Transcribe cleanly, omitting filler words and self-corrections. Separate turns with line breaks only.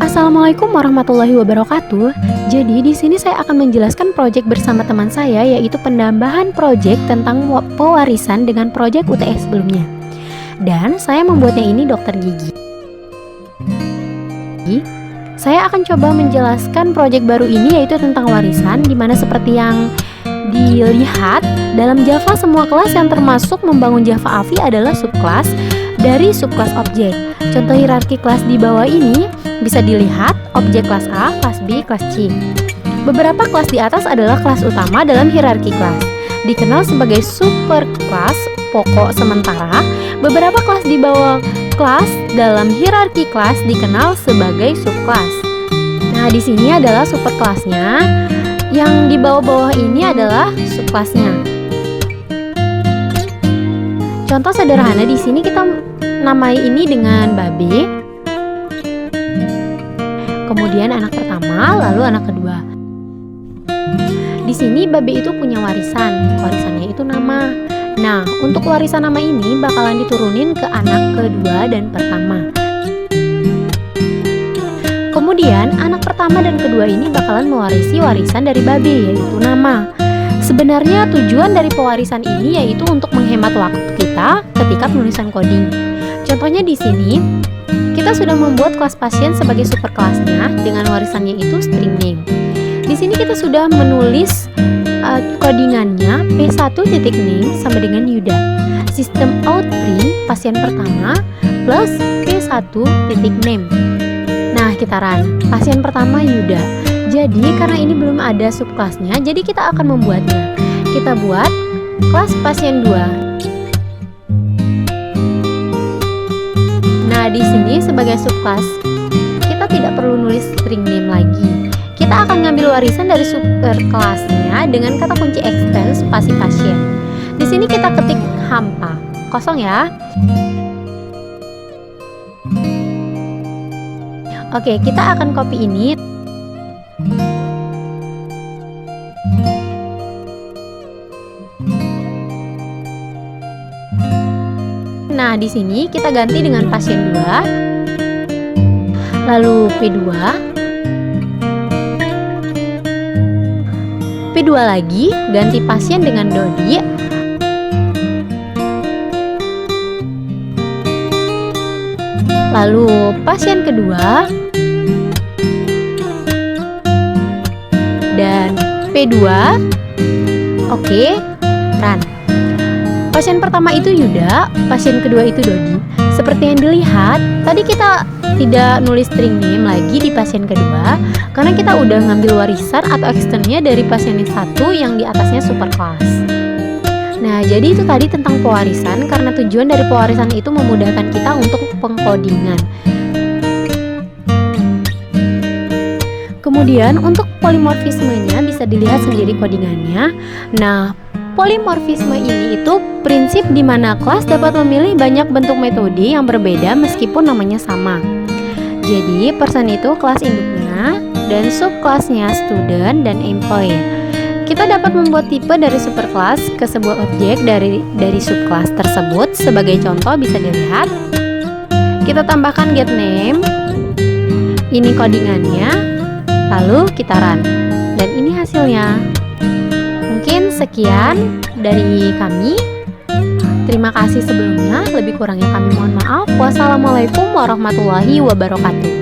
Assalamualaikum warahmatullahi wabarakatuh. Jadi di sini saya akan menjelaskan proyek bersama teman saya, yaitu penambahan proyek tentang pewarisan dengan proyek UTS sebelumnya. Dan saya membuatnya ini dokter gigi. Saya akan coba menjelaskan proyek baru ini, yaitu tentang warisan, dimana seperti yang dilihat dalam Java, semua kelas yang termasuk membangun Java AVI adalah subkelas dari subkelas objek. Contoh hierarki kelas di bawah ini bisa dilihat objek kelas A, kelas B, kelas C. Beberapa kelas di atas adalah kelas utama dalam hierarki kelas, dikenal sebagai superkelas pokok sementara. Beberapa kelas di bawah kelas dalam hierarki kelas dikenal sebagai subkelas. Nah, di sini adalah superkelasnya. Yang di bawah-bawah ini adalah subkelasnya. Contoh sederhana di sini kita namai ini dengan babe. Kemudian anak pertama, lalu anak kedua. Di sini babe itu punya warisan. Warisannya itu nama. Nah, untuk warisan nama ini bakalan diturunin ke anak kedua dan pertama. Kemudian anak pertama dan kedua ini bakalan mewarisi warisan dari babe, yaitu nama. Sebenarnya tujuan dari pewarisan ini yaitu untuk menghemat waktu kita ketika penulisan coding. Contohnya di sini kita sudah membuat kelas pasien sebagai superkelasnya dengan warisannya itu string name. Di sini kita sudah menulis codingannya P1.name sama dengan Yuda. Sistem out print pasien pertama plus P1.name. Nah, kita run. Pasien pertama Yuda. Jadi karena ini belum ada subkelasnya, jadi kita akan membuatnya. Kita buat kelas pasien 2. Nah, di sini sebagai subkelas kita tidak perlu nulis string name lagi. Kita akan ngambil warisan dari superkelasnya dengan kata kunci extend spasi pasien. Di sini kita ketik hampa kosong ya. Oke, kita akan copy ini. Nah, di sini kita ganti dengan pasien 2. Lalu P2. P2 lagi, ganti pasien dengan Dodi. Lalu pasien kedua dan P2. Oke, run. Pasien pertama itu Yuda, pasien kedua itu Dodi. Seperti yang dilihat, tadi kita tidak nulis string name lagi di pasien kedua karena kita udah ngambil warisan atau extendnya dari pasien yang satu yang di atasnya superkelas. Nah, jadi itu tadi tentang pewarisan, karena tujuan dari pewarisan itu memudahkan kita untuk pengkodingan. Kemudian untuk polimorfismenya bisa dilihat sendiri kodingannya. Nah, polimorfisme ini itu prinsip di mana kelas dapat memilih banyak bentuk metode yang berbeda meskipun namanya sama. Jadi, person itu kelas induknya dan subkelasnya student dan employee. Kita dapat membuat tipe dari superkelas ke sebuah objek dari subkelas tersebut. Sebagai contoh bisa dilihat. Kita tambahkan get name. Ini codingannya. Lalu kita run. Dan ini hasilnya. Mungkin sekian dari kami. Terima kasih sebelumnya. Lebih kurangnya kami mohon maaf. Wassalamualaikum warahmatullahi wabarakatuh.